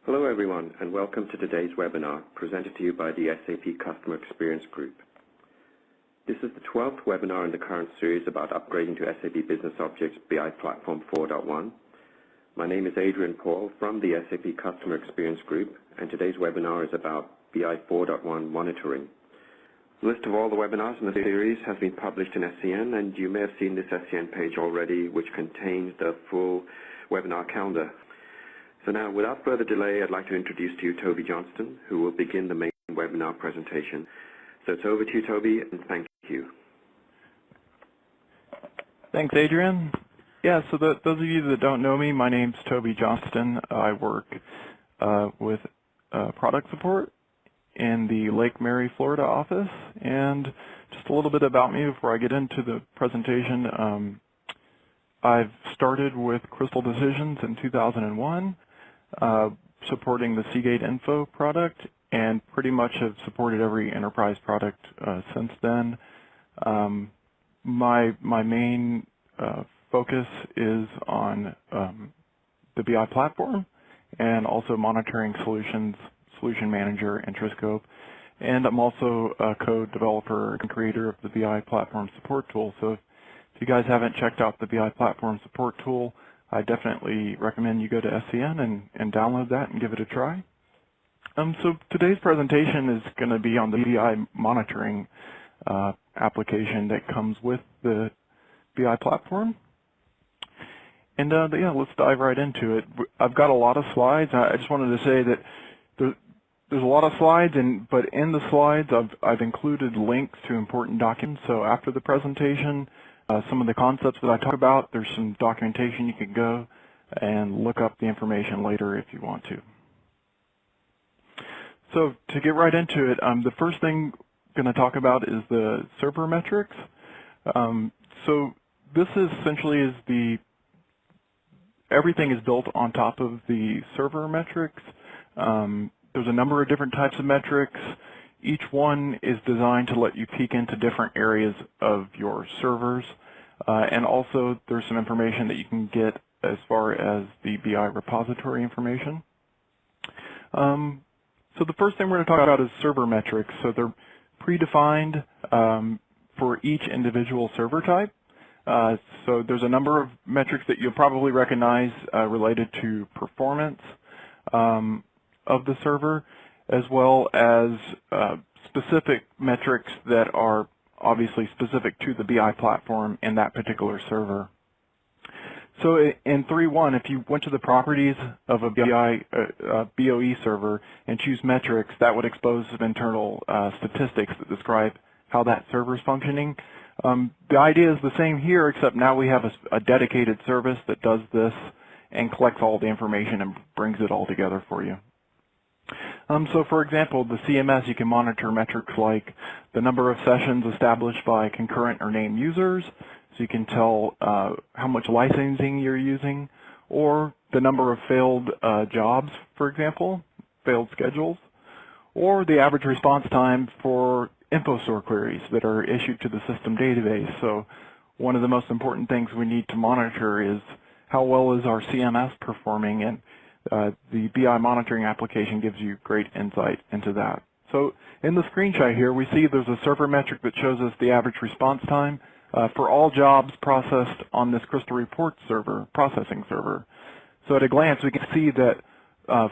Hello everyone, and welcome to today's webinar presented to you by the SAP Customer Experience Group. This is the 12th webinar in the current series about upgrading to SAP BusinessObjects BI Platform 4.1. My name is Adrian Paul from the SAP Customer Experience Group, and today's webinar is about BI 4.1 monitoring. The list of all the webinars in the series has been published in SCN, and you may have seen this SCN page already, which contains the full webinar calendar. So now, without further delay, I'd like to introduce to you Toby Johnston, who will begin the main webinar presentation. So it's over to you, Toby, and thank you. Thanks, Adrian. Yeah, so those of you that don't know me, my name's Toby Johnston. I work with product support in the Lake Mary, Florida office. And just a little bit about me before I get into the presentation. I've started with Crystal Decisions in 2001. Supporting the Seagate Info product, and pretty much have supported every enterprise product since then. My main focus is on the BI platform and also monitoring solutions, Solution Manager, and Triscope. And I'm also a code developer and creator of the BI platform support tool. So if you guys haven't checked out the BI platform support tool, I definitely recommend you go to SCN and download that and give it a try. So today's presentation is going to be on the BI monitoring application that comes with the BI platform. And yeah, let's dive right into it. I've got a lot of slides. I just wanted to say that there's a lot of slides, but in the slides I've included links to important documents. So after the presentation, some of the concepts that I talk about, there's some documentation you can go and look up the information later if you want to. So to get right into it, the first thing I'm going to talk about is the server metrics. So this is essentially everything is built on top of the server metrics. There's a number of different types of metrics. Each one is designed to let you peek into different areas of your servers. And also there's some information that you can get as far as the BI repository information. So the first thing we're going to talk about is server metrics. So they're predefined for each individual server type. So there's a number of metrics that you'll probably recognize related to performance of the server, as well as specific metrics that are obviously specific to the BI platform in that particular server. So in 3.1, if you went to the properties of a BOE server and choose metrics, that would expose some internal statistics that describe how that server is functioning. The idea is the same here, except now we have a dedicated service that does this and collects all the information and brings it all together for you. So for example, the CMS, you can monitor metrics like the number of sessions established by concurrent or named users, so you can tell how much licensing you're using, or the number of failed jobs, for example, failed schedules, or the average response time for InfoStore queries that are issued to the system database. So one of the most important things we need to monitor is how well is our CMS performing, and the BI monitoring application gives you great insight into that. So in the screenshot here, we see there's a server metric that shows us the average response time for all jobs processed on this Crystal Report server, processing server. So at a glance, we can see that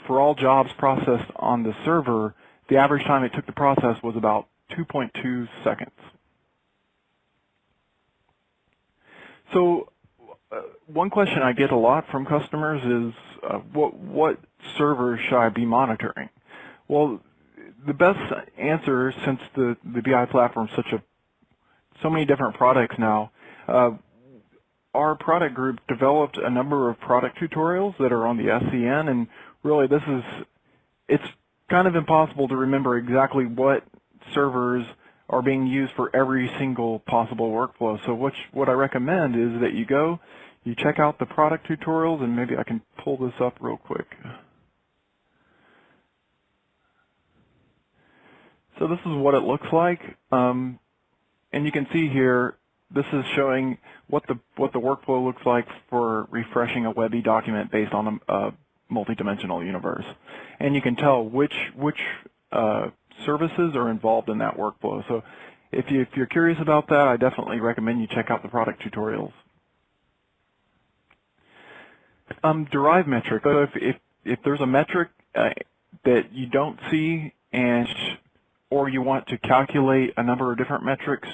for all jobs processed on the server, the average time it took to process was about 2.2 seconds. So one question I get a lot from customers is, what servers should I be monitoring? Well, the best answer, since the BI platform is so many different products now, our product group developed a number of product tutorials that are on the SCN, and really it's kind of impossible to remember exactly what servers are being used for every single possible workflow. So what I recommend is that you check out the product tutorials, and maybe I can pull this up real quick. So this is what it looks like, and you can see here, this is showing what the workflow looks like for refreshing a WebI document based on a multidimensional universe. And you can tell which services are involved in that workflow. So if you're curious about that, I definitely recommend you check out the product tutorials. Derived metric. So if there's a metric that you don't see or you want to calculate a number of different metrics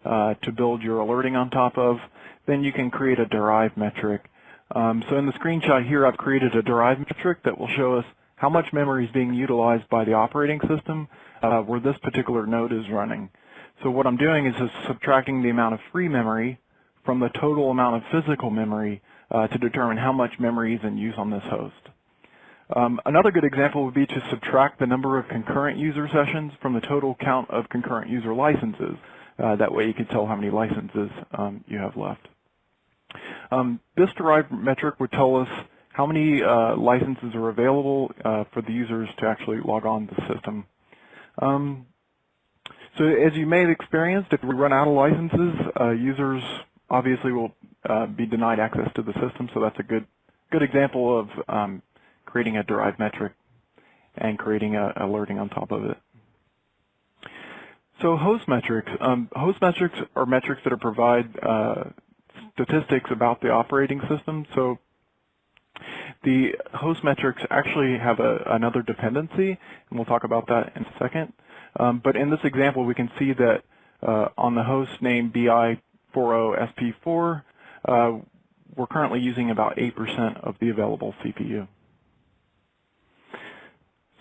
to build your alerting on top of, then you can create a derived metric. So in the screenshot here, I've created a derived metric that will show us how much memory is being utilized by the operating system where this particular node is running. So what I'm doing is just subtracting the amount of free memory from the total amount of physical memory to determine how much memory is in use on this host. Another good example would be to subtract the number of concurrent user sessions from the total count of concurrent user licenses. That way you can tell how many licenses you have left. This derived metric would tell us how many licenses are available for the users to actually log on to the system. So as you may have experienced, if we run out of licenses, users obviously will be denied access to the system. So that's a good example of creating a derived metric and creating alerting on top of it. So host metrics. Host metrics are metrics that provide statistics about the operating system. So the host metrics actually have another dependency, and we'll talk about that in a second. But in this example, we can see that on the host name BI40SP4, we're currently using about 8% of the available CPU.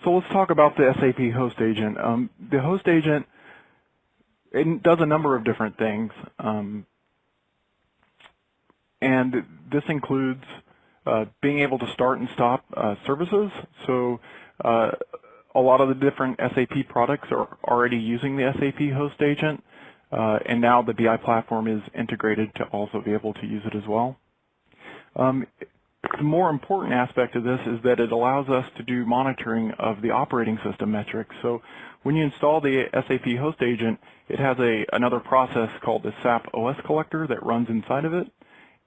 So let's talk about the SAP host agent. The host agent, it does a number of different things. And this includes being able to start and stop services. So a lot of the different SAP products are already using the SAP host agent, and now the BI platform is integrated to also be able to use it as well. The more important aspect of this is that it allows us to do monitoring of the operating system metrics. So when you install the SAP host agent, it has another process called the SAP OS collector that runs inside of it,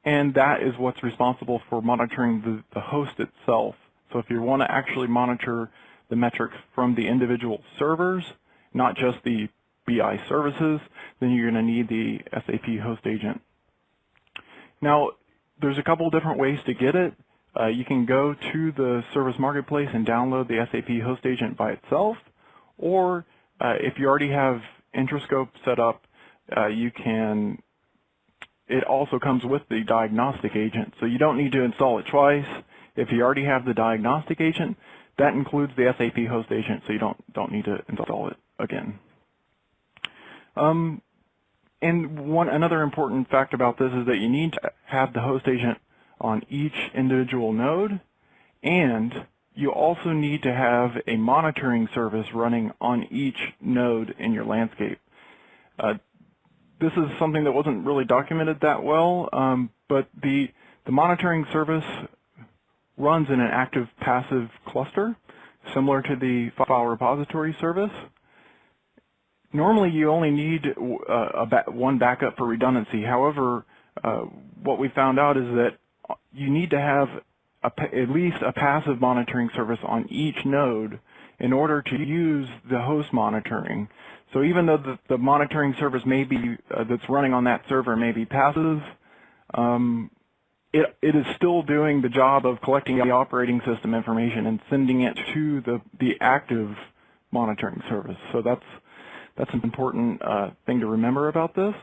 and that is what's responsible for monitoring the host itself. So if you want to actually monitor the metrics from the individual servers, not just the BI services, then you're going to need the SAP host agent. Now, there's a couple different ways to get it. You can go to the service marketplace and download the SAP host agent by itself, or if you already have Intrascope set up, it also comes with the diagnostic agent, so you don't need to install it twice. If you already have the diagnostic agent, that includes the SAP host agent, so you don't need to install it again. And another important fact about this is that you need to have the host agent on each individual node, and you also need to have a monitoring service running on each node in your landscape. This is something that wasn't really documented that well, but the monitoring service runs in an active-passive cluster, similar to the file repository service. Normally, you only need one backup for redundancy. However, what we found out is that you need to have at least a passive monitoring service on each node in order to use the host monitoring. So even though the monitoring service may be that's running on that server may be passive, it is still doing the job of collecting the operating system information and sending it to the active monitoring service. So that's an important thing to remember about this.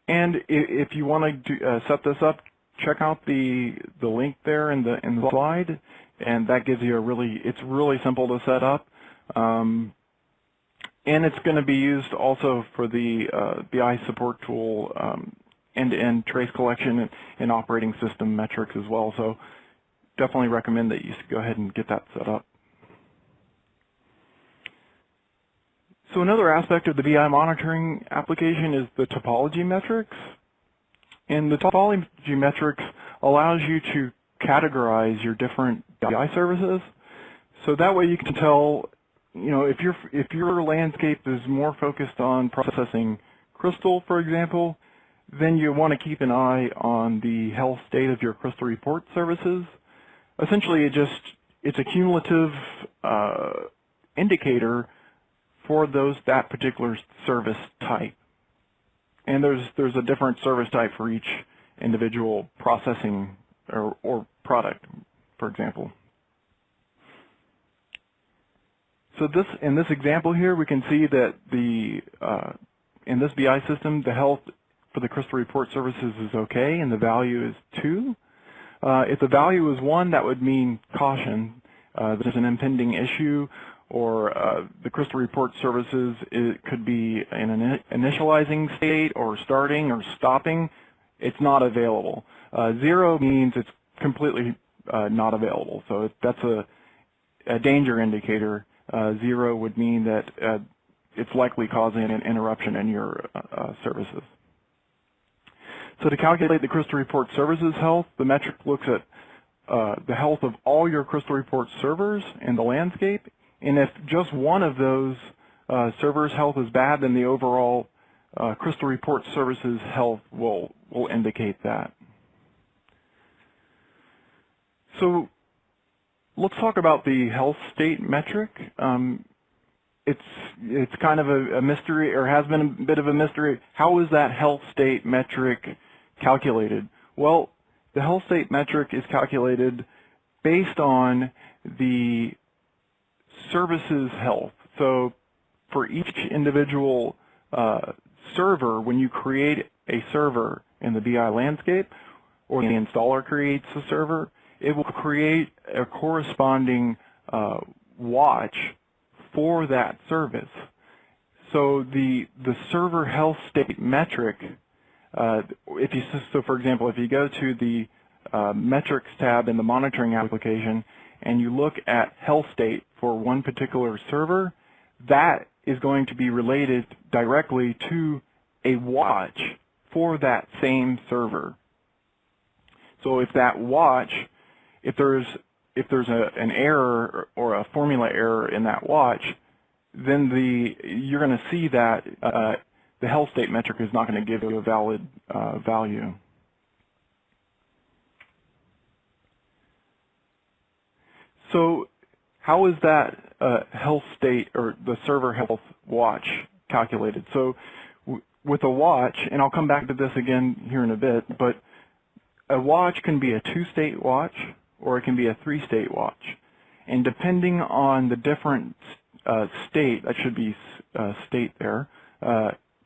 And if you want to set this up, check out the link there in the slide, and that gives you it's really simple to set up. And it's going to be used also for the BI support tool, end-to-end trace collection and operating system metrics as well. So definitely recommend that you go ahead and get that set up. So another aspect of the BI monitoring application is the topology metrics. And the topology metrics allows you to categorize your different BI services. So that way you can tell, if your landscape is more focused on processing Crystal, for example, then you want to keep an eye on the health state of your Crystal report services. essentially it's a cumulative indicator for that particular service type. And there's a different service type for each individual processing or product, for example. So in this example here, we can see that in this BI system, the health for the crystal report services is okay, and the value is 2. If the value is 1, that would mean caution. There's an impending issue, or the crystal report services, it could be in an initializing state or starting or stopping. It's not available. 0 means it's completely not available. So that's a danger indicator. 0 would mean that it's likely causing an interruption in your services. So to calculate the crystal report services health, the metric looks at the health of all your crystal report servers in the landscape. And if just one of those servers' health is bad, then the overall crystal report services health will indicate that. So let's talk about the health state metric. It's kind of a mystery, or has been a bit of a mystery. How is that health state metric calculated? Well, the health state metric is calculated based on the services health. So for each individual server, when you create a server in the BI landscape, or the installer creates a server, it will create a corresponding watch for that service. So the server health state metric, so for example, if you go to the metrics tab in the monitoring application and you look at health state for one particular server, that is going to be related directly to a watch for that same server. So if that watch, if there's an error or a formula error in that watch, then you're going to see that the health state metric is not going to give you a valid value. So how is that health state, or the server health watch, calculated? So with a watch, and I'll come back to this again here in a bit, but a watch can be a 2-state watch, or it can be a 3-state watch. And depending on the different state, that should be state there,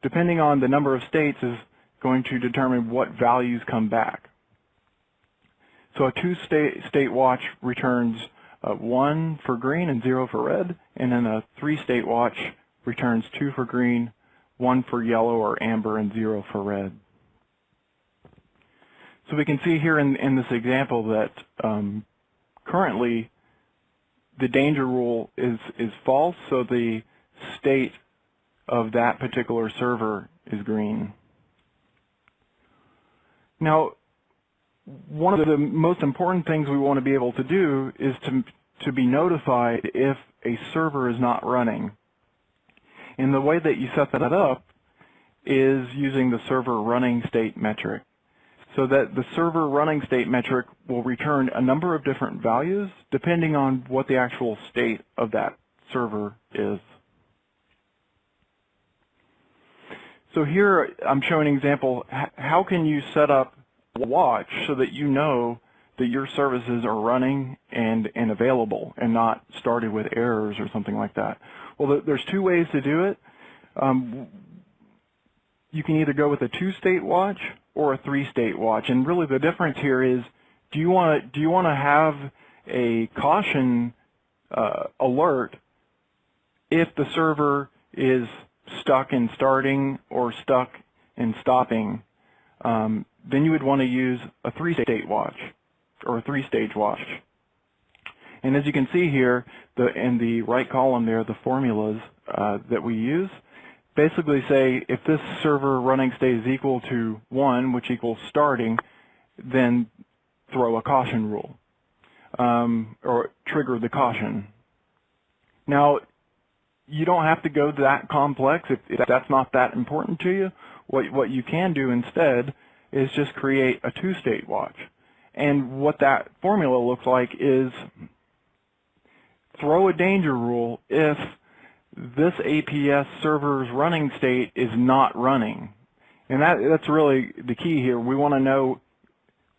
depending on the number of states is going to determine what values come back. So a 2-state watch returns 1 for green and 0 for red, and then a 3-state watch returns 2 for green, 1 for yellow or amber, and 0 for red. So we can see here in this example that currently the danger rule is false, so the state of that particular server is green. Now, one of the most important things we want to be able to do is to be notified if a server is not running. And the way that you set that up is using the server running state metric. So that the server running state metric will return a number of different values depending on what the actual state of that server is. So here I'm showing an example. How can you set up a watch so that you know that your services are running and available and not started with errors or something like that? Well, there's 2 ways to do it. You can either go with a 2-state watch or a 3-state watch, and really the difference here is, do you want to have a caution alert if the server is stuck in starting or stuck in stopping? Then you would want to use a 3-state watch or a 3-stage watch. And as you can see here, in the right column there, the formulas that we use basically say if this server running state is equal to 1, which equals starting, then throw a caution rule or trigger the caution. Now, you don't have to go that complex if that's not that important to you. What you can do instead is just create a 2-state watch. And what that formula looks like is throw a danger rule if this APS server's running state is not running. And that's really the key here. We want to know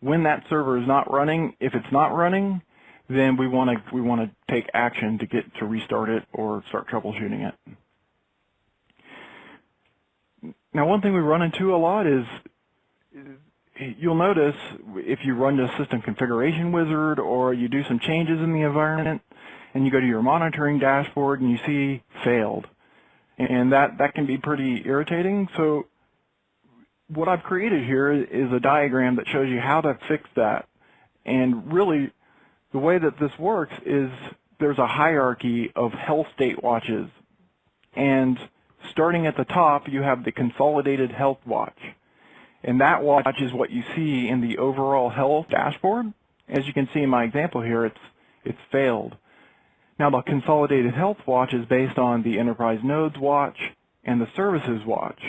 when that server is not running. If it's not running, then we want to take action to restart it or start troubleshooting it. Now, one thing we run into a lot is you'll notice if you run the system configuration wizard or you do some changes in the environment and you go to your monitoring dashboard and you see failed. And that can be pretty irritating. So what I've created here is a diagram that shows you how to fix that. And really, the way that this works is there's a hierarchy of health state watches. And starting at the top, you have the consolidated health watch. And that watch is what you see in the overall health dashboard. As you can see in my example here, it's failed. Now, the consolidated health watch is based on the enterprise nodes watch and the services watch.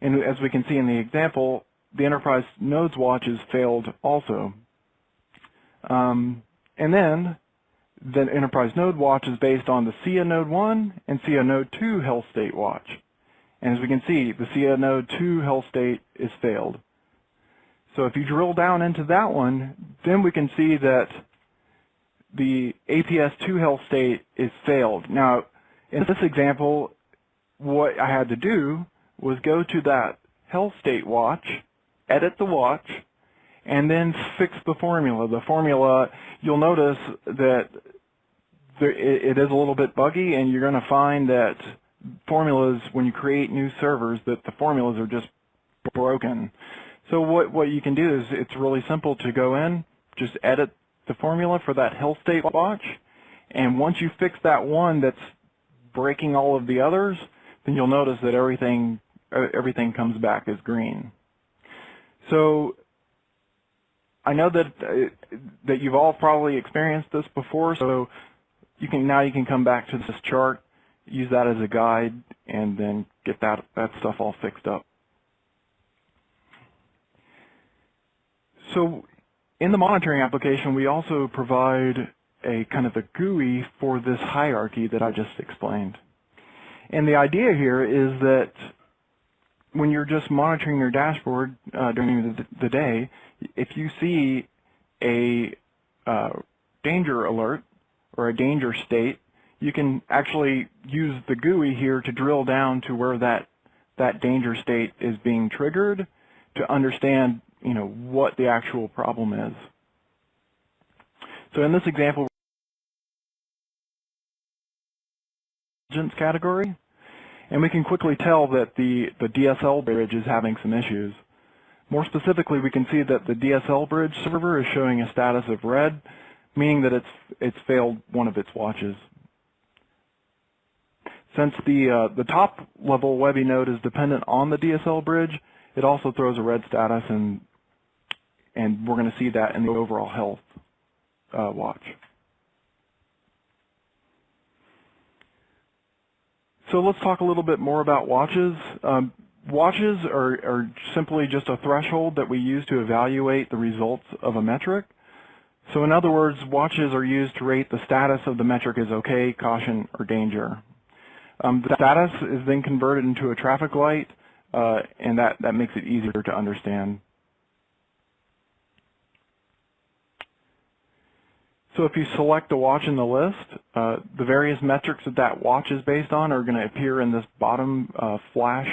And as we can see in the example, the enterprise nodes watch is failed also. And then the enterprise node watch is based on the SIA node 1 and SIA node 2 health state watch. And as we can see, the SIA node 2 health state is failed. So if you drill down into that one, then we can see that the APS 2 health state is failed. Now, in this example, what I had to do was go to that health state watch, edit the watch, and then fix the formula. The formula, you'll notice that it is a little bit buggy, and you're going to find that formulas, when you create new servers, that the formulas are just broken. So what you can do is it's really simple to go in, just edit the formula for that health state watch, and once you fix that one that's breaking all of the others, then you'll notice that everything comes back as green. So I know that you've all probably experienced this before, so now you can come back to this chart, use that as a guide, and then get that stuff all fixed up. So in the monitoring application, we also provide a kind of a GUI for this hierarchy that I just explained. And the idea here is that when you're just monitoring your dashboard during the day, if you see a danger alert or a danger state, you can actually use the GUI here to drill down to where that danger state is being triggered to understand, what the actual problem is. So in this example, category, and we can quickly tell that the DSL bridge is having some issues. More specifically, we can see that the DSL bridge server is showing a status of red, meaning that it's failed one of its watches. Since the top level Webby node is dependent on the DSL bridge, it also throws a red status, and we're going to see that in the overall health watch. So let's talk a little bit more about watches. Watches are simply just a threshold that we use to evaluate the results of a metric. So in other words, watches are used to rate the status of the metric as okay, caution, or danger. The status is then converted into a traffic light, and that makes it easier to understand. So if you select a watch in the list, the various metrics that watch is based on are going to appear in this bottom flash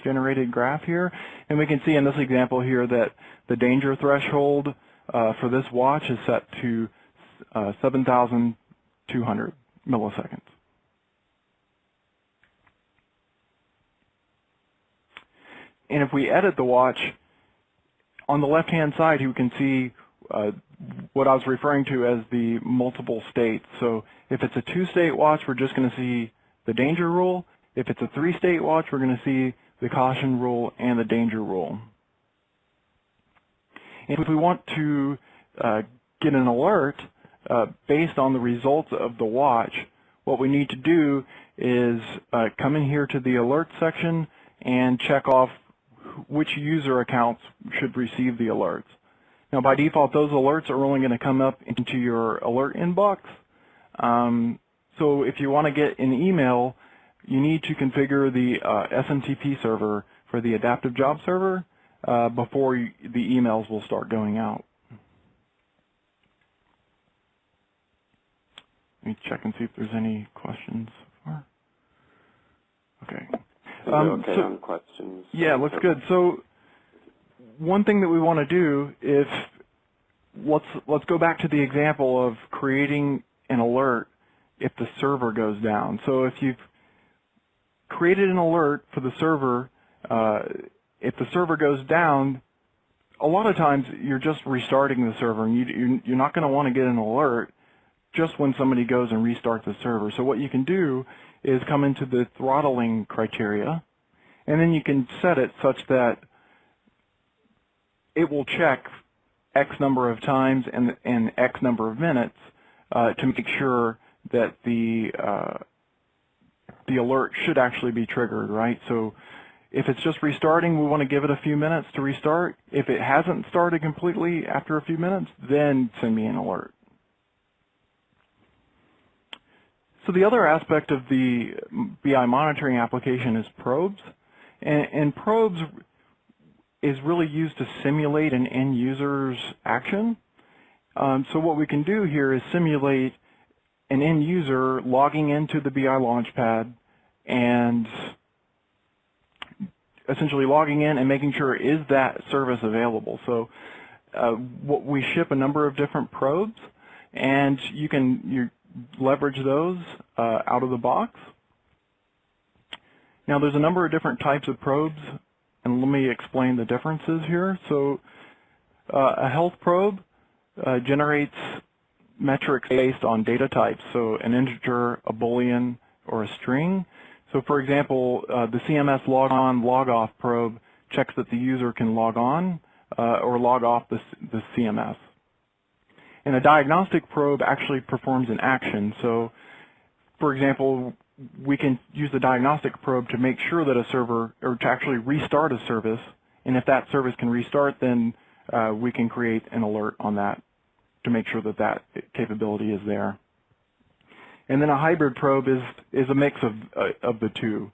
generated graph here. And we can see in this example here that the danger threshold for this watch is set to 7,200 milliseconds. And if we edit the watch, on the left-hand side you can see what I was referring to as the multiple states. So if it's a 2-state watch, we're just going to see the danger rule. If it's a 3-state watch, we're going to see the caution rule and the danger rule. And if we want to get an alert based on the results of the watch, what we need to do is come in here to the alert section and check off which user accounts should receive the alerts. Now, by default, those alerts are only going to come up into your alert inbox. So if you want to get an email, you need to configure the SMTP server for the adaptive job server before the emails will start going out. Let me check and see if there's any questions so far. Okay. Okay on questions. Yeah, looks good. So one thing that we want to do is let's go back to the example of creating an alert if the server goes down. So if you've created an alert for the server, if the server goes down, a lot of times you're just restarting the server, and you're not going to want to get an alert just when somebody goes and restarts the server. So what you can do is come into the throttling criteria, and then you can set it such that it will check X number of times and X number of minutes to make sure that the alert should actually be triggered, right? So if it's just restarting, we want to give it a few minutes to restart. If it hasn't started completely after a few minutes, then send me an alert. So the other aspect of the BI monitoring application is probes. And probes is really used to simulate an end user's action. So what we can do here is simulate an end user logging into the BI Launchpad and essentially logging in and making sure, is that service available? So we ship a number of different probes, and you leverage those out of the box. Now there's a number of different types of probes, and let me explain the differences here. So a health probe generates metrics based on data types, so an integer, a Boolean, or a string. So for example, the CMS log on, log off probe checks that the user can log on or log off the CMS. And a diagnostic probe actually performs an action. So for example, we can use the diagnostic probe to make sure that a server, or to actually restart a service, and if that service can restart, then we can create an alert on that to make sure that that capability is there. And then a hybrid probe is a mix of the two.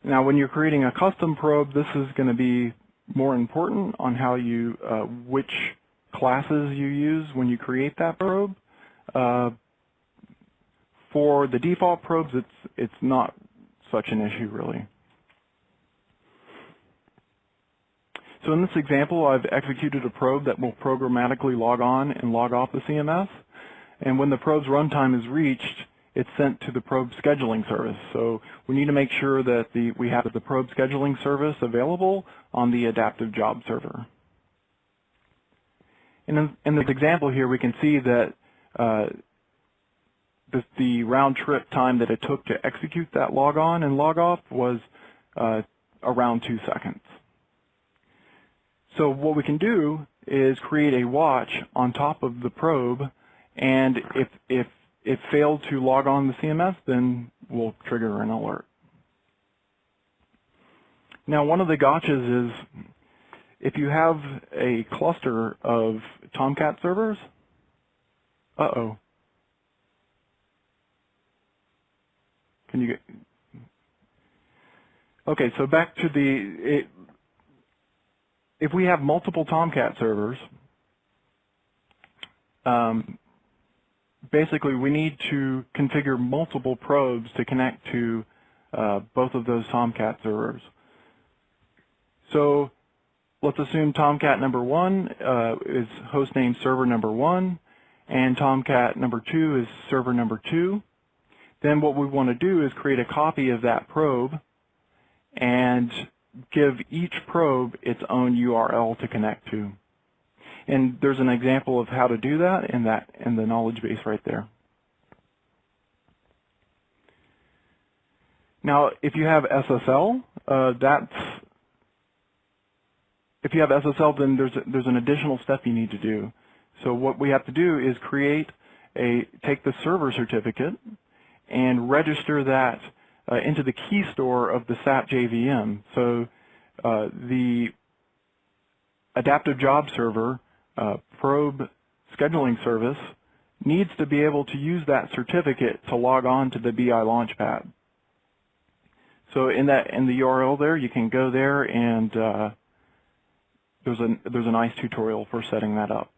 Now when you're creating a custom probe, this is going to be more important on how you, which classes you use when you create that probe. For the default probes, it's not such an issue really. So in this example, I've executed a probe that will programmatically log on and log off the CMS. And when the probe's runtime is reached, it's sent to the probe scheduling service. So we need to make sure that we have the probe scheduling service available on the adaptive job server. And in this example here, we can see that the round trip time that it took to execute that log on and log off was around 2 seconds. So what we can do is create a watch on top of the probe, and if it failed to log on the CMS, then we'll trigger an alert. Now one of the gotchas is if you have a cluster of Tomcat servers, can you get, okay, so back to if we have multiple Tomcat servers, basically we need to configure multiple probes to connect to both of those Tomcat servers. So let's assume Tomcat number 1 is hostname server number 1, and Tomcat number 2 is server number 2. Then what we want to do is create a copy of that probe and give each probe its own URL to connect to. And there's an example of how to do that in the knowledge base right there. Now, if you have SSL, if you have SSL, then there's an additional step you need to do. So what we have to do is take the server certificate and register that into the key store of the SAP JVM. So the adaptive job server probe scheduling service needs to be able to use that certificate to log on to the BI Launchpad. So in the URL there, you can go there, and there's a nice tutorial for setting that up.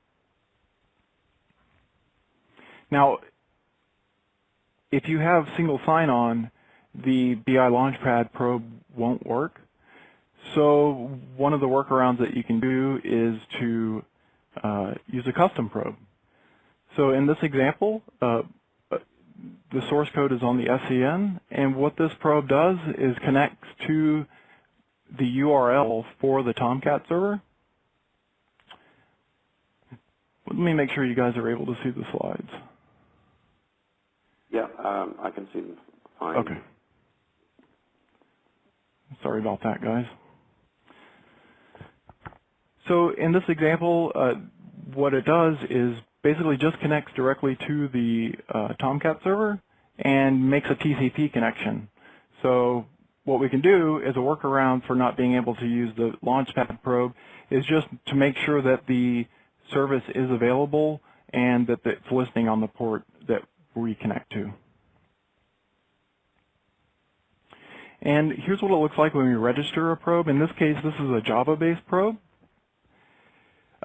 Now, if you have single sign-on, the BI Launchpad probe won't work. So one of the workarounds that you can do is to use a custom probe. So in this example, the source code is on the SCN, and what this probe does is connects to the URL for the Tomcat server. Let me make sure you guys are able to see the slides. Yeah, I can see them fine. Okay. Sorry about that, guys. So in this example, what it does is basically just connects directly to the Tomcat server and makes a TCP connection. So what we can do as a workaround for not being able to use the Launchpad probe is just to make sure that the service is available and that it's listening on the port that we connect to. And here's what it looks like when we register a probe. In this case, this is a Java-based probe.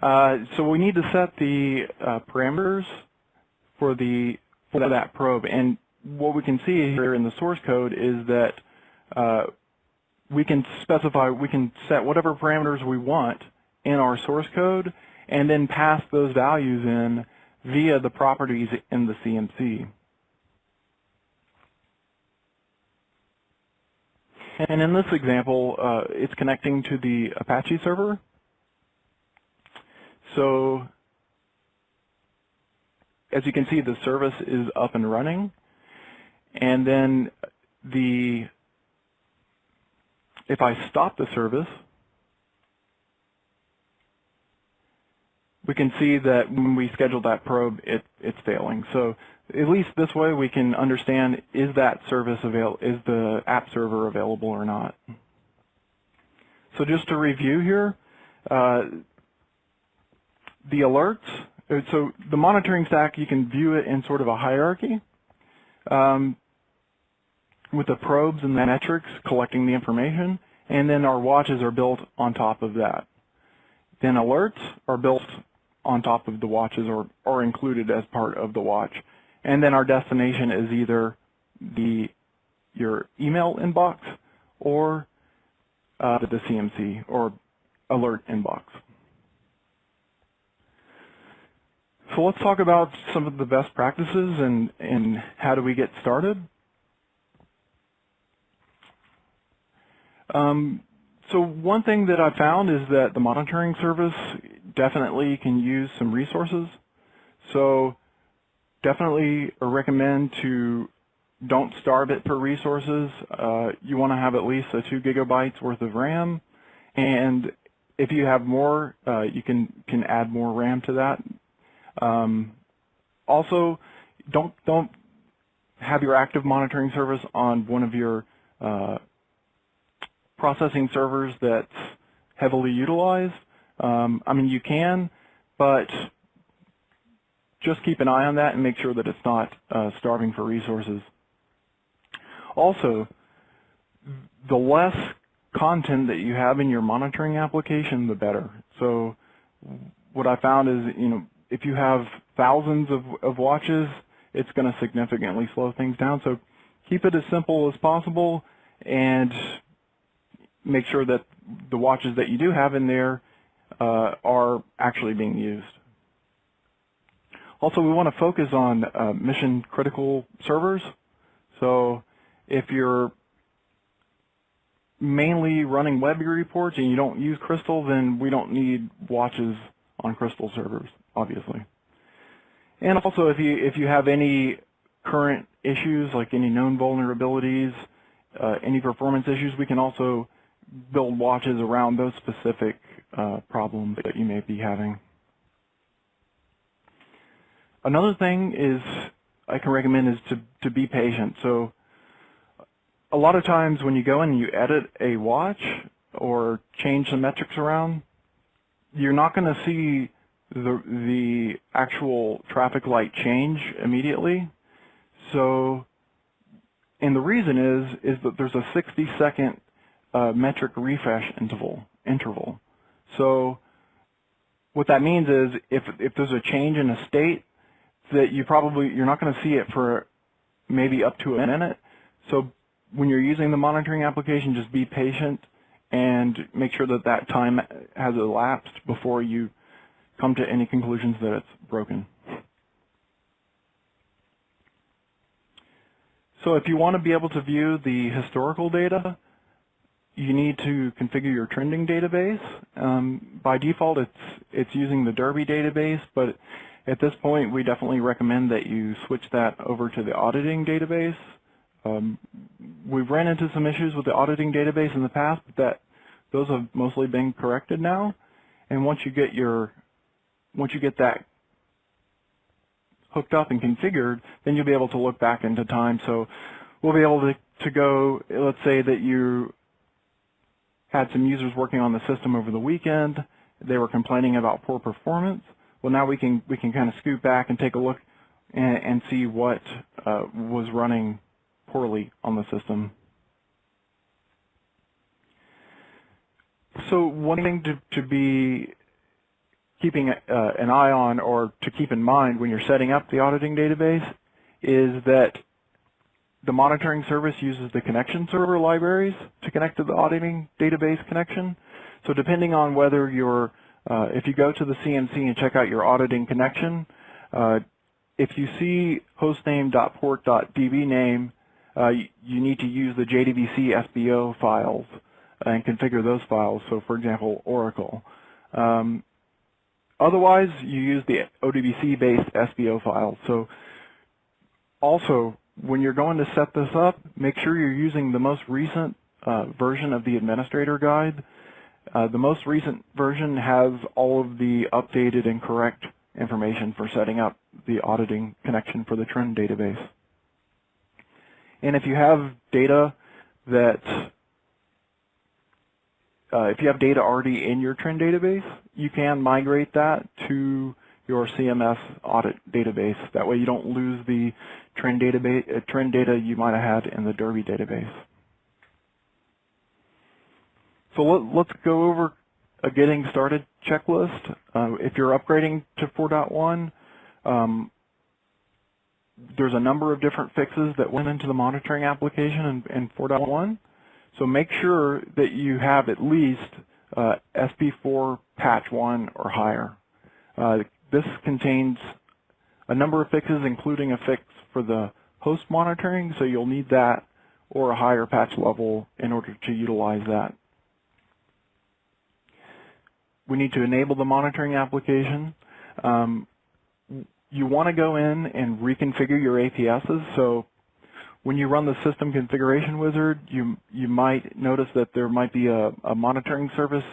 So we need to set the parameters for that probe. And what we can see here in the source code is that we can set whatever parameters we want in our source code and then pass those values in via the properties in the CMC. And in this example, it's connecting to the Apache server. So as you can see, the service is up and running. And then if I stop the service, we can see that when we schedule that probe, it's failing. So at least this way we can understand, is that service is the app server available or not? So just to review here, the alerts, so the monitoring stack, you can view it in sort of a hierarchy with the probes and the metrics collecting the information, and then our watches are built on top of that. Then alerts are built on top of the watches or are included as part of the watch. And then our destination is either your email inbox or the CMC or alert inbox. So let's talk about some of the best practices and how do we get started. So one thing that I found is that the monitoring service definitely can use some resources. So definitely recommend to don't starve it for resources. You want to have at least 2 gigabytes worth of RAM, and if you have more, you can add more RAM to that. Also, don't have your active monitoring service on one of your processing servers that's heavily utilized. I mean, you can, but just keep an eye on that and make sure that it's not starving for resources. Also, the less content that you have in your monitoring application, the better. So what I found is, if you have thousands of watches, it's going to significantly slow things down. So keep it as simple as possible and make sure that the watches that you do have in there are actually being used. Also, we want to focus on mission critical servers. So if you're mainly running web reports and you don't use Crystal, then we don't need watches on Crystal servers, obviously. And also, if you have any current issues, like any known vulnerabilities, any performance issues, we can also build watches around those specific problems that you may be having. Another thing is I can recommend is to be patient. So a lot of times when you go in and you edit a watch or change some metrics around, you're not going to see the actual traffic light change immediately. So, and the reason is that there's a 60-second metric refresh interval. So what that means is if there's a change in a state, that you're not going to see it for maybe up to a minute. So when you're using the monitoring application, just be patient and make sure that that time has elapsed before you come to any conclusions that it's broken. So if you want to be able to view the historical data, you need to configure your trending database. By default, it's using the Derived database, but at this point, we definitely recommend that you switch that over to the auditing database. We've ran into some issues with the auditing database in the past, but those have mostly been corrected now. And once you get that hooked up and configured, then you'll be able to look back into time. So we'll be able to go, let's say that you had some users working on the system over the weekend. They were complaining about poor performance. Well, now we can kind of scoot back and take a look and see what was running poorly on the system. So one thing to be keeping an eye on, or to keep in mind when you're setting up the auditing database, is that the monitoring service uses the connection server libraries to connect to the auditing database connection. So depending on whether you're, if you go to the CMC and check out your auditing connection, if you see hostname.port.db name, you need to use the JDBC SBO files and configure those files. So for example, Oracle. Otherwise, you use the ODBC-based SBO files. So also, when you're going to set this up, make sure you're using the most recent version of the administrator guide. The most recent version has all of the updated and correct information for setting up the auditing connection for the trend database. And if you have data that if you have data already in your trend database, you can migrate that to your CMS audit database. That way you don't lose the trend data you might have had in the Derived database. So let's go over a getting started checklist. If you're upgrading to 4.1, there's a number of different fixes that went into the monitoring application in 4.1. So make sure that you have at least SP4 patch 1 or higher. This contains a number of fixes, including a fix for the host monitoring, so you'll need that or a higher patch level in order to utilize that. We need to enable the monitoring application. You want to go in and reconfigure your APSs. So when you run the system configuration wizard, you might notice that there might be a monitoring service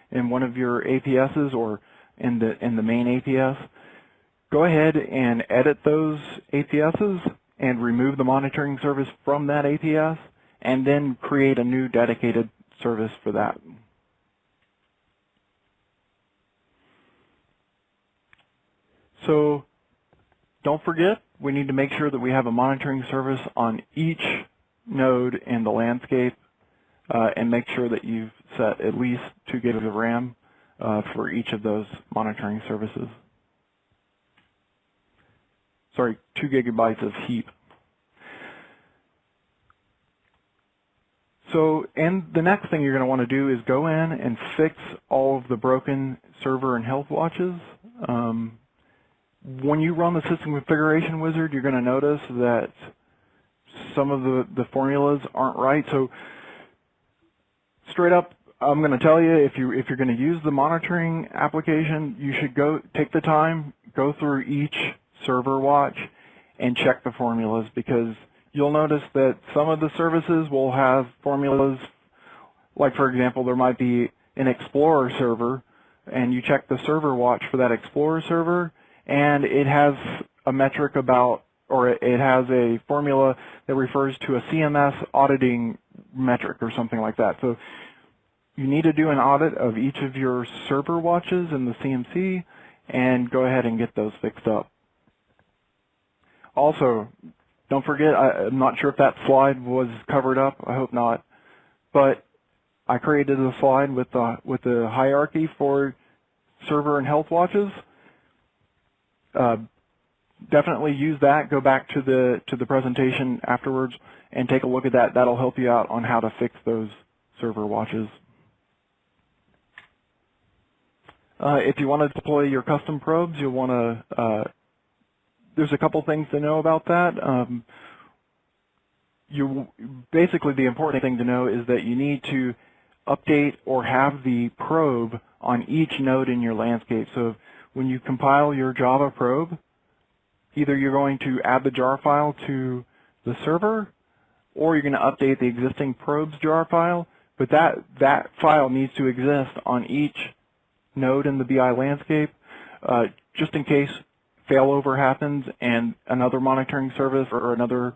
in one of your APSs or in the main APS. Go ahead and edit those APSs and remove the monitoring service from that APS, and then create a new dedicated service for that. So don't forget, we need to make sure that we have a monitoring service on each node in the landscape, and make sure that you've set at least 2 gigs of RAM for each of those monitoring services. Sorry, 2 gigabytes of heap. So, and the next thing you're going to want to do is go in and fix all of the broken server and health watches. When you run the system configuration wizard, you're going to notice that some of the formulas aren't right. So straight up, I'm going to tell you, if you're going to use the monitoring application, you should take the time, go through each server watch and check the formulas, because you'll notice that some of the services will have formulas, like for example, there might be an Explorer server, and you check the server watch for that Explorer server, and it has a metric about, or it has a formula that refers to a CMS auditing metric or something like that. So you need to do an audit of each of your server watches in the CMC and go ahead and get those fixed up. Also, don't forget, I'm not sure if that slide was covered up. I hope not. But I created a slide with the hierarchy for server and health watches. Definitely use that. Go back to the presentation afterwards and take a look at that. That'll help you out on how to fix those server watches. If you want to deploy your custom probes, you'll want to. There's a couple things to know about that. Basically, the important thing to know is that you need to update or have the probe on each node in your landscape. So when you compile your Java probe, either you're going to add the jar file to the server, or you're going to update the existing probes jar file. But that file needs to exist on each node in the BI landscape, just in case failover happens and another monitoring service or another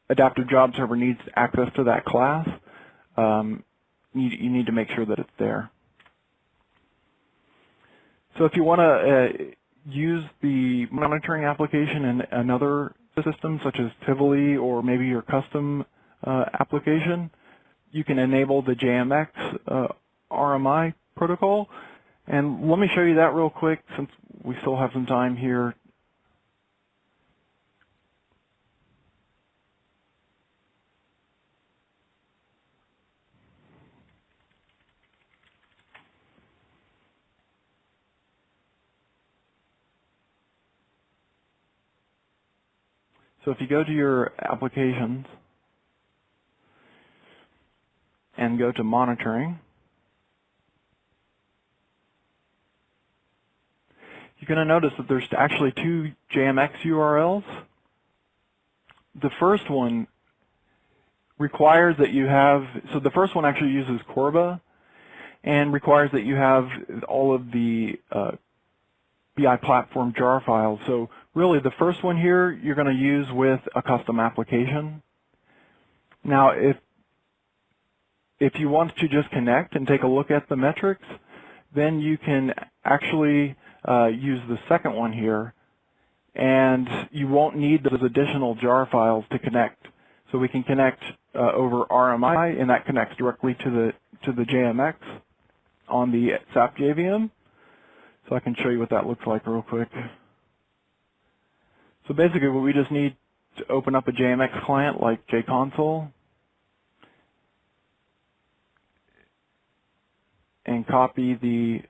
adaptive job server needs access to that class. You need to make sure that it's there. So if you want to use the monitoring application in another system, such as Tivoli or maybe your custom application, you can enable the JMX RMI protocol. And let me show you that real quick since we still have some time here. So if you go to your applications and go to monitoring, you're going to notice that there's actually two JMX URLs. The first one requires that you have, so the first one actually uses Corba and requires that you have all of the BI platform jar files. So really the first one here you're going to use with a custom application. Now if you want to just connect and take a look at the metrics, then you can actually use the second one here, and you won't need those additional jar files to connect. So we can connect over RMI, and that connects directly to the JMX on the SAP JVM. So I can show you what that looks like real quick. So basically we just need to open up a JMX client like JConsole and copy the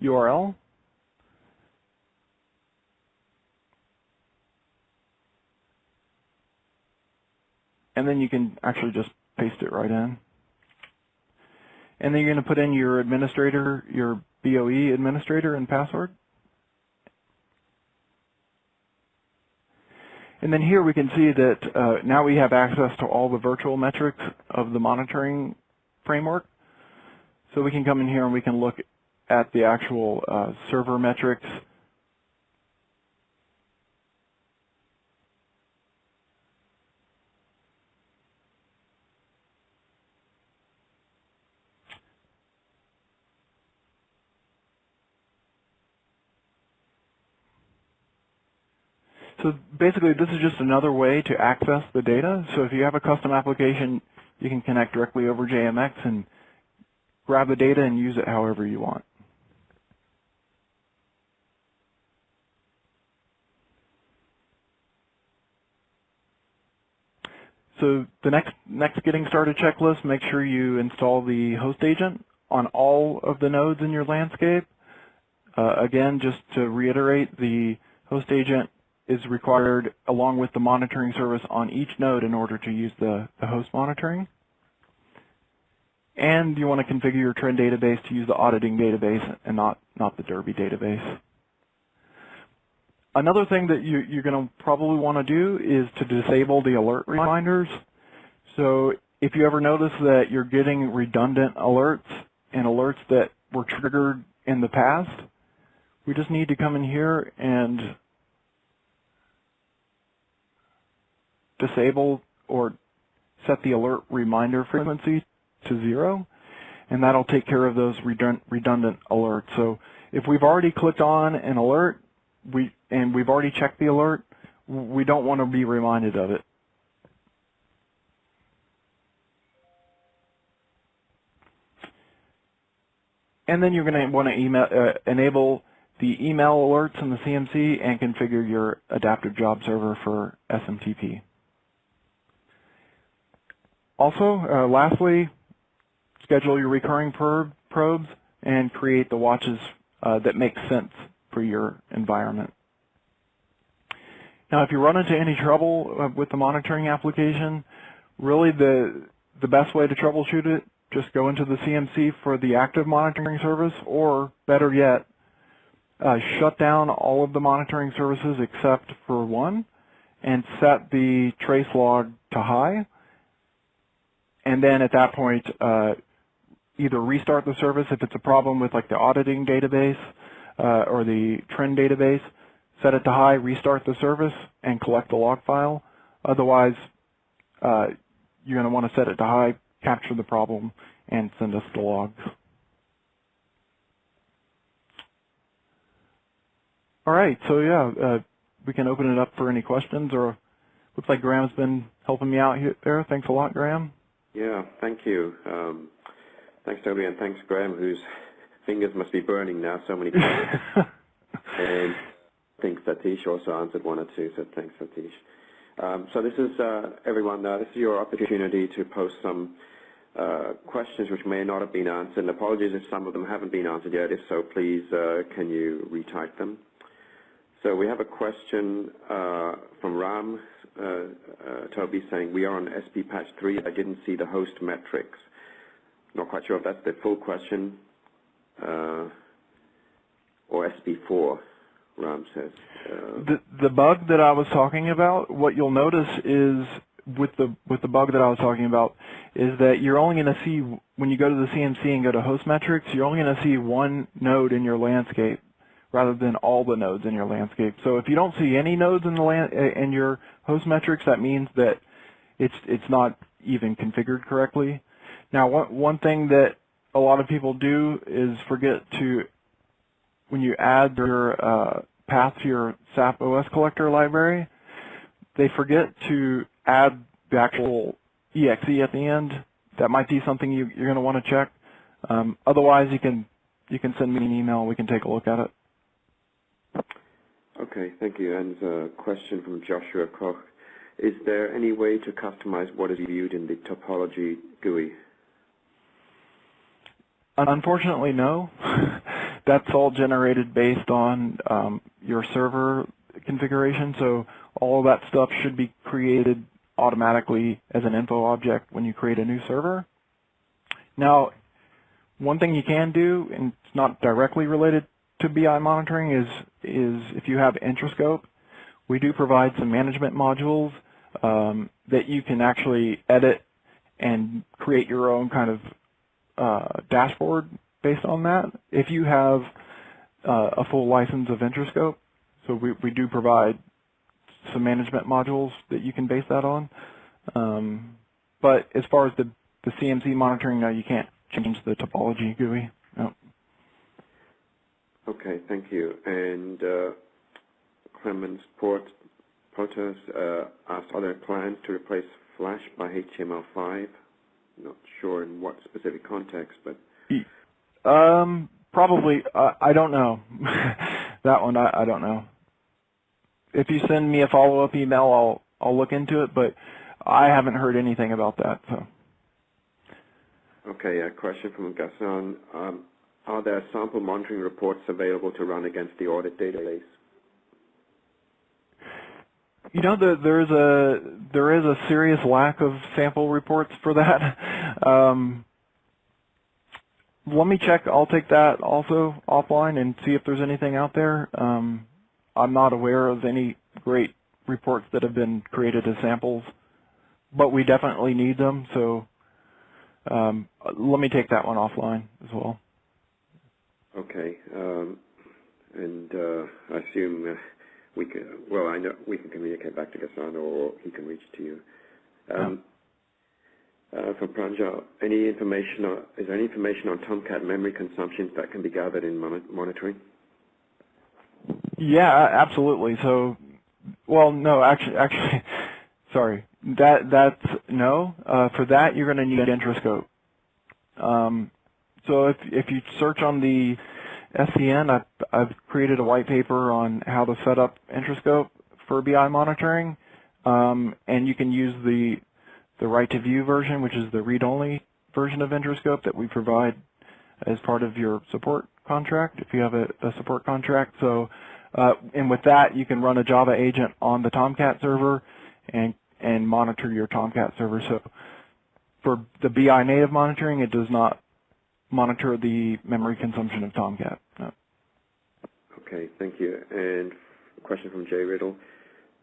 URL. And then you can actually just paste it right in. And then you're going to put in your administrator, your BOE administrator and password. And then here we can see that now we have access to all the virtual metrics of the monitoring framework. So we can come in here and we can look at the actual server metrics. So basically this is just another way to access the data. So if you have a custom application, you can connect directly over JMX and grab the data and use it however you want. So the next getting started checklist, make sure you install the host agent on all of the nodes in your landscape. Again, just to reiterate, the host agent is required along with the monitoring service on each node in order to use the host monitoring. And you want to configure your trend database to use the auditing database and not the Derby database. Another thing that you're going to probably want to do is to disable the alert reminders. So if you ever notice that you're getting redundant alerts and alerts that were triggered in the past, we just need to come in here and disable or set the alert reminder frequency to 0. and that'll take care of those redundant alerts. So if we've already clicked on an alert, and we've already checked the alert, we don't want to be reminded of it. And then you're going to want to enable the email alerts in the CMC and configure your adaptive job server for SMTP. Also, lastly, schedule your recurring probes and create the watches that make sense for your environment. Now, if you run into any trouble with the monitoring application, really the best way to troubleshoot it, just go into the CMC for the active monitoring service, or better yet, shut down all of the monitoring services except for one and set the trace log to high. And then at that point, either restart the service if it's a problem with like the auditing database or the trend database, set it to high, restart the service, and collect the log file. Otherwise, you're going to want to set it to high, capture the problem, and send us the logs. All right, so yeah, we can open it up for any questions, or looks like Graham's been helping me out here, there. Thanks a lot, Graham. Yeah, thank you. Thanks, Toby, and thanks, Graham, whose fingers must be burning now, so many times. And I think Satish also answered one or two, so thanks, Satish. So this is, everyone, this is your opportunity to post some questions which may not have been answered. And apologies if some of them haven't been answered yet. If so, please, can you retype them? So we have a question from Ram, Toby, saying, we are on SP patch 3. I didn't see the host metrics. Not quite sure if that's the full question or SP4, Ram says. The bug that I was talking about, what you'll notice is with the bug that I was talking about is that you're only going to see, when you go to the CMC and go to host metrics, you're only going to see one node in your landscape rather than all the nodes in your landscape. So if you don't see any nodes in the in your host metrics, that means that it's not even configured correctly. Now, one thing that a lot of people do is forget to, when you add your path to your SAP OS collector library, they forget to add the actual exe at the end. That might be something you're going to want to check. Otherwise, you can send me an email. We can take a look at it. Okay, thank you. And a question from Joshua Koch. Is there any way to customize what is viewed in the Topology GUI? Unfortunately, no. That's all generated based on your server configuration, so all of that stuff should be created automatically as an info object when you create a new server. Now, one thing you can do, and it's not directly related to BI monitoring, is if you have Intrascope, we do provide some management modules that you can actually edit and create your own kind of dashboard based on that. If you have a full license of Intrascope, so we do provide some management modules that you can base that on. But as far as the CMC monitoring, no, you can't change the topology GUI. No. Okay, thank you. And Clemens Portas asked, are there plans to replace Flash by HTML5? Not sure in what specific context, but... Probably. I don't know. That one, I don't know. If you send me a follow-up email, I'll look into it, but I haven't heard anything about that. So. Okay, a question from Gaston. Are there sample monitoring reports available to run against the audit database? You know, there is a serious lack of sample reports for that. Let me check. I'll take that also offline and see if there's anything out there. I'm not aware of any great reports that have been created as samples, but we definitely need them. So let me take that one offline as well. Okay, and I assume we can. Well, I know we can communicate back to Gaston, or he can reach to you. From Pranjal, is there any information on Tomcat memory consumption that can be gathered in monitoring? Yeah, absolutely. So, well, no, actually, sorry. That's no. For that, you're going to need Introscope. So if you search on the SCN, I've created a white paper on how to set up Introscope for BI monitoring, and you can use the right to view version, which is the read-only version of Introscope that we provide as part of your support contract, if you have a support contract. So, and with that, you can run a Java agent on the Tomcat server and monitor your Tomcat server. So for the BI native monitoring, it does not monitor the memory consumption of Tomcat. No. Okay, thank you. And a question from Jay Riddle.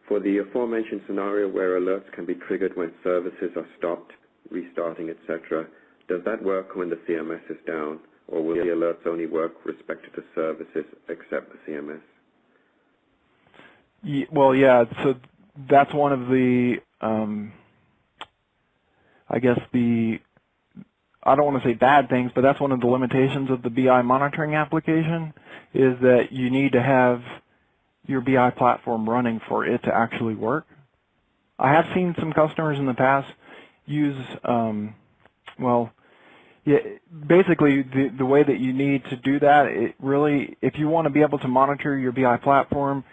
For the aforementioned scenario where alerts can be triggered when services are stopped, restarting, etc., does that work when the CMS is down, or will the alerts only work with respect to the services except the CMS? Well, yeah, so that's one of the, I guess I don't want to say bad things, but that's one of the limitations of the BI monitoring application, is that you need to have your BI platform running for it to actually work. I have seen some customers in the past use, well, yeah, basically the way that you need to do that, it really, if you want to be able to monitor your BI platform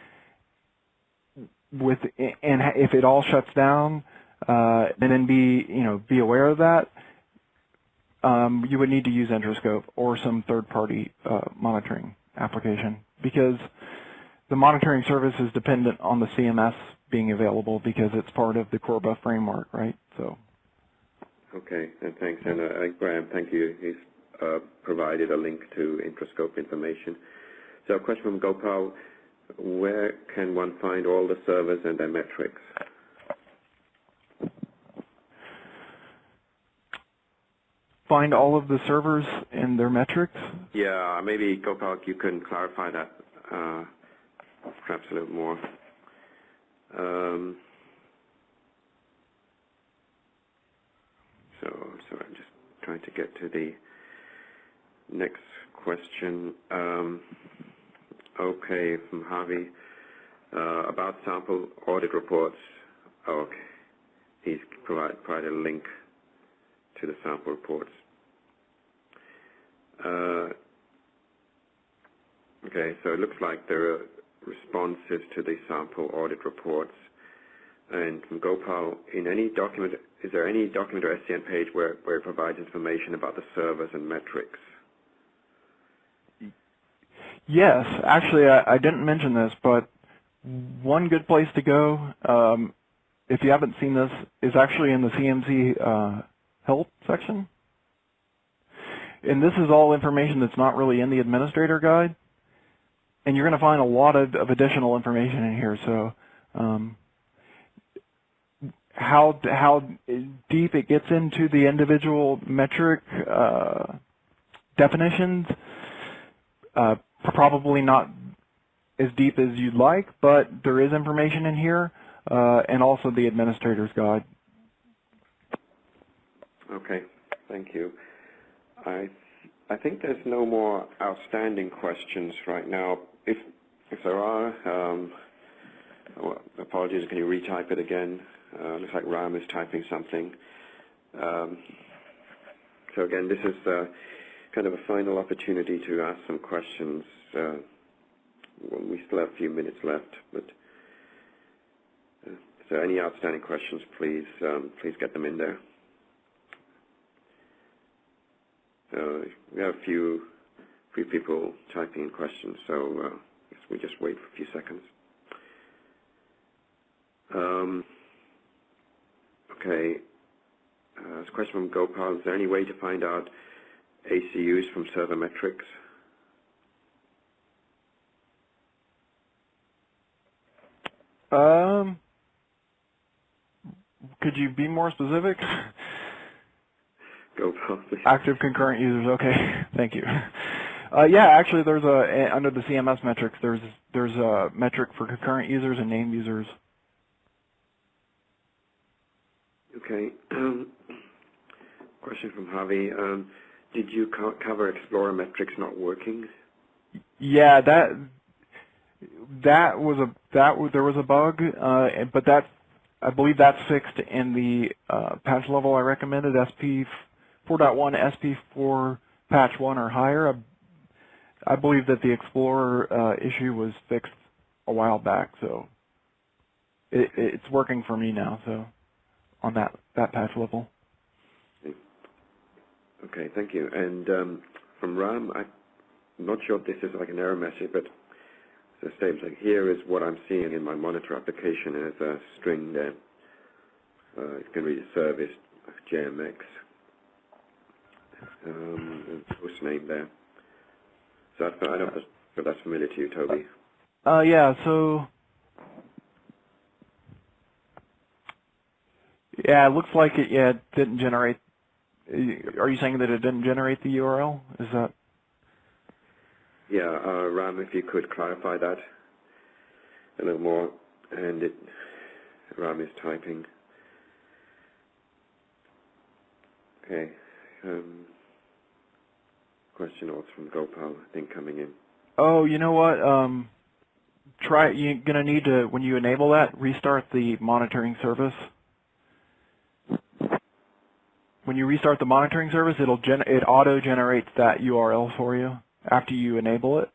and if it all shuts down, and then be aware of that, you would need to use Introscope or some third-party monitoring application, because the monitoring service is dependent on the CMS being available because it's part of the Corba framework, right? So. Okay, and thanks. And Graham, thank you. He's provided a link to Introscope information. So a question from Gopal, where can one find all the servers and their metrics? Find all of the servers and their metrics? Yeah, maybe Gopal, you can clarify that perhaps a little more. So I'm just trying to get to the next question. Okay, from Harvey, about sample audit reports. Okay, he's provided a link to the sample reports. Okay, so it looks like there are responses to the sample audit reports. And from Gopal, in any document, is there any document or SCN page where it provides information about the servers and metrics? Yes, actually, I didn't mention this, but one good place to go, if you haven't seen this, is actually in the CMC help section. And this is all information that's not really in the administrator guide. And you're going to find a lot of additional information in here. So how deep it gets into the individual metric definitions, probably not as deep as you'd like, but there is information in here, and also the administrator's guide. Okay, thank you. I think there's no more outstanding questions right now. If there are, well, apologies, can you retype it again? Looks like Ram is typing something. So again, this is kind of a final opportunity to ask some questions. We still have a few minutes left, but so any outstanding questions, please get them in there. So we have a few people typing in questions, so we just wait for a few seconds. Okay, there's a question from Gopal. Is there any way to find out ACUs from server metrics? Could you be more specific? Gopal, please. Active concurrent users. Okay, thank you. Yeah, actually, there's under the CMS metrics, there's a metric for concurrent users and named users. Okay. question from Javi. Did you cover Explorer metrics not working? Yeah, there was a bug, but I believe that's fixed in the patch level I recommended, SP 4.1, SP 4 patch 1 or higher. I believe that the Explorer issue was fixed a while back, so it's working for me now. So on that patch level. Okay, thank you. And from Ram, I'm not sure if this is like an error message, but the same thing. Here is what I'm seeing in my monitor application as a string there. It can read a service, JMX, and host name there. So I don't know if that's familiar to you, Toby. Yeah, so yeah, it looks like it didn't generate. Are you saying that it didn't generate the URL? Is that? Yeah, Ram, if you could clarify that a little more. And Ram is typing. Okay. Question also from Gopal, I think, coming in. Oh, you know what? You're gonna need to, when you enable that, restart the monitoring service. When you restart the monitoring service, it auto generates that URL for you after you enable it.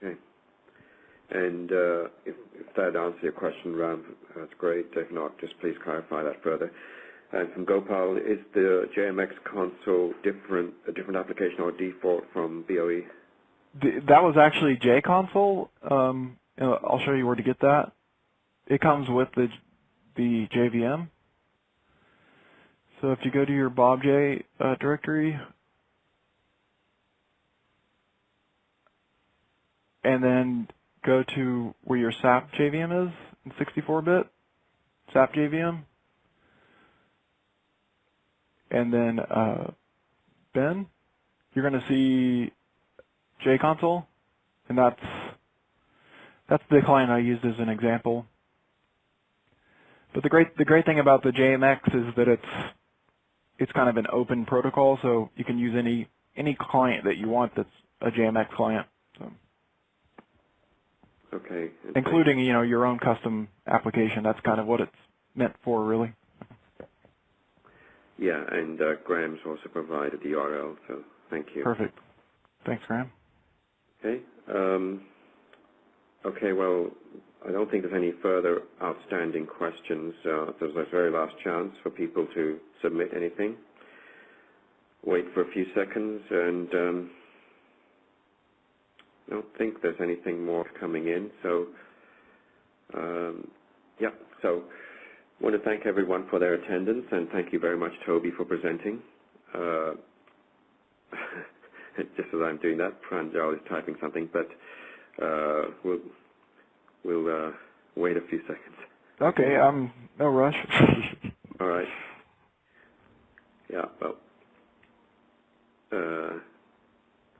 Okay. And if that answers your question, Ram, that's great. If not, just please clarify that further. And from Gopal, is the JMX console a different application or default from BOE? That was actually JConsole. I'll show you where to get that. It comes with the JVM. So if you go to your BobJ directory, and then go to where your SAP JVM is in 64-bit, SAP JVM, and then Ben, you're going to see JConsole, and that's the client I used as an example. But the great thing about the JMX is that it's kind of an open protocol, so you can use any client that you want that's a JMX client. So. Okay. Including your own custom application. That's kind of what it's meant for, really. Yeah, and Graham's also provided the URL, so thank you. Perfect. Thanks, Graham. Okay. Okay, well, I don't think there's any further outstanding questions. There's a very last chance for people to submit anything. Wait for a few seconds, and I don't think there's anything more coming in. So, yeah, so I want to thank everyone for their attendance, and thank you very much, Toby, for presenting. Just as I'm doing that, Pranjal is typing something, but we'll wait a few seconds. Okay, no rush. All right. Yeah,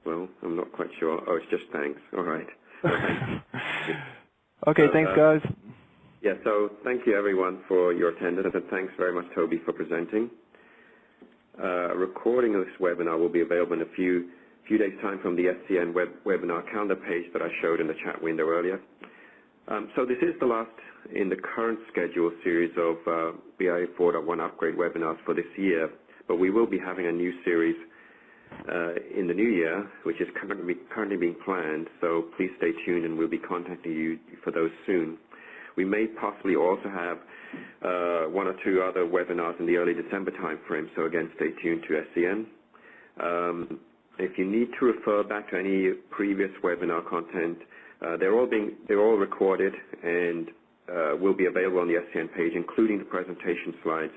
well, I'm not quite sure. Oh, it's just thanks. All right. Okay, thanks, guys. Yeah, so thank you, everyone, for your attendance, and thanks very much, Toby, for presenting. A recording of this webinar will be available in a few days' time from the SCN webinar calendar page that I showed in the chat window earlier. So this is the last in the current schedule series of BI 4.1 upgrade webinars for this year, but we will be having a new series in the new year, which is currently being planned, so please stay tuned and we'll be contacting you for those soon. We may possibly also have one or two other webinars in the early December timeframe, so again, stay tuned to SCN. If you need to refer back to any previous webinar content, they're all recorded and will be available on the SCN page, including the presentation slides.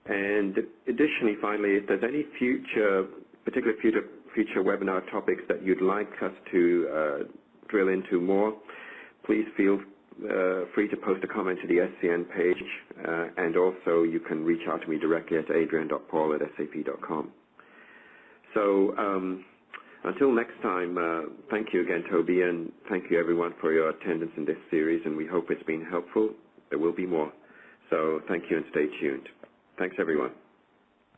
And additionally, finally, if there's any particular future webinar topics that you'd like us to drill into more, please feel free to post a comment to the SCN page, and also you can reach out to me directly at adrian.paul@sap.com. So until next time, thank you again, Toby, and thank you everyone for your attendance in this series, and we hope it's been helpful. There will be more. So thank you and stay tuned. Thanks, everyone.